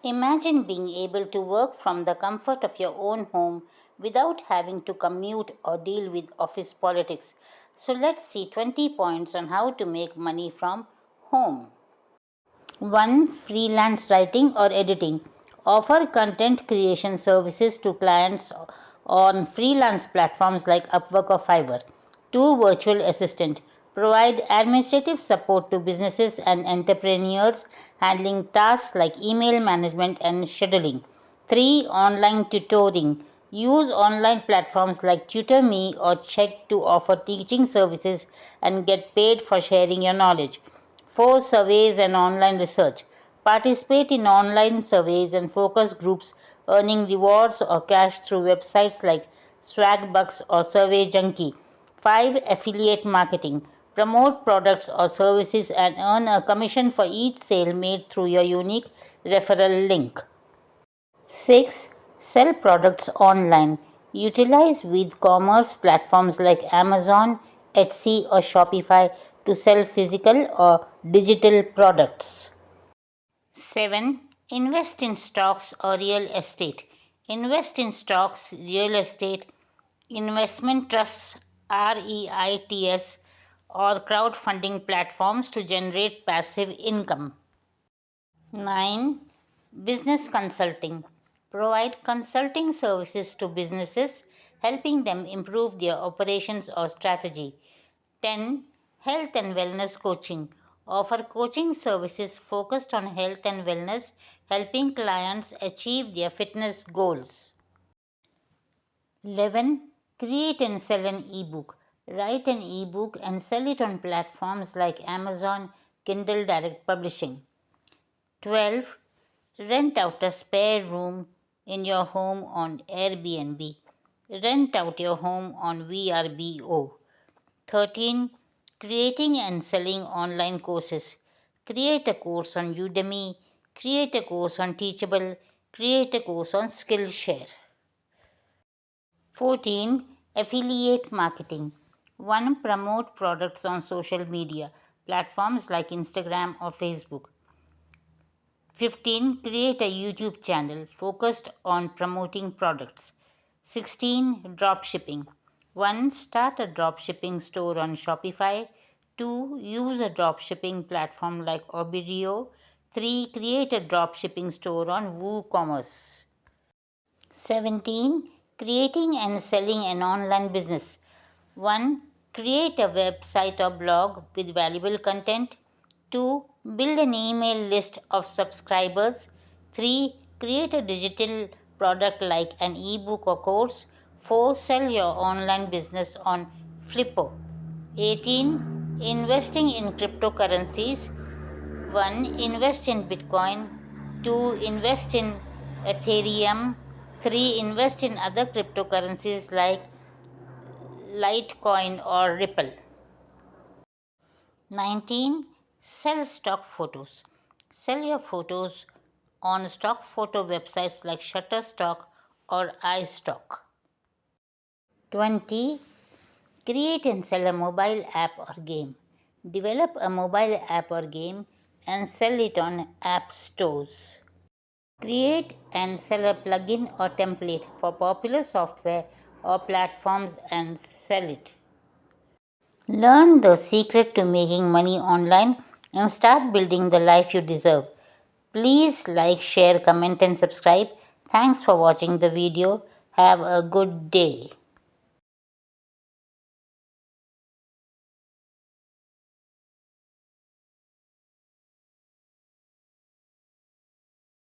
Imagine being able to work from the comfort of your own home without having to commute or deal with office politics. So let's see 20 points on how to make money from home. 1. Freelance writing or editing. Offer content creation services to clients on freelance platforms like Upwork or Fiverr. 2. Virtual assistant. Provide administrative support to businesses and entrepreneurs handling tasks like email management and scheduling. 3. Online tutoring. Use online platforms like TutorMe or Check to offer teaching services and get paid for sharing your knowledge. 4. Surveys and online research. Participate in online surveys and focus groups, earning rewards or cash through websites like Swagbucks or Survey Junkie. 5. Affiliate marketing. Promote products or services and earn a commission for each sale made through your unique referral link. 6. Sell products online. Utilize with commerce platforms like Amazon, Etsy, or Shopify to sell physical or digital products. 7. Invest in stocks or real estate. Invest in stocks, real estate, investment trusts, REITs, or crowdfunding platforms to generate passive income. 9. Business consulting. Provide consulting services to businesses, helping them improve their operations or strategy. 10. Health and wellness coaching. Offer coaching services focused on health and wellness, helping clients achieve their fitness goals. 11. Create and sell an ebook. Write an ebook and sell it on platforms like Amazon, Kindle Direct Publishing. 12. Rent out a spare room in your home on Airbnb. Rent out your home on VRBO. 13. Creating and selling online courses. Create a course on Udemy. Create a course on Teachable. Create a course on Skillshare. 14. Affiliate marketing. 1. Promote products on social media platforms like Instagram or Facebook. 15. Create a YouTube channel focused on promoting products. 16. Dropshipping. 1. Start a dropshipping store on Shopify. 2. Use a dropshipping platform like Obidio. 3. Create a dropshipping store on WooCommerce. 17. Creating and selling an online business. 1. Create a website or blog with valuable content. 2. Build an email list of subscribers. 3. Create a digital product like an ebook or course. 4. Sell your online business on Flippo. 18. Investing in cryptocurrencies. 1. Invest in Bitcoin. 2. Invest in Ethereum. 3. Invest in other cryptocurrencies like Litecoin or Ripple. 19. Sell stock photos. Sell your photos on stock photo websites like Shutterstock or iStock. 20. Create and sell a mobile app or game. Develop a mobile app or game and sell it on app stores. Create and sell a plugin or template for popular software or platforms and sell it. Learn the secret to making money online and start building the life you deserve. Please like, share, comment, and subscribe. Thanks for watching the video. Have a good day.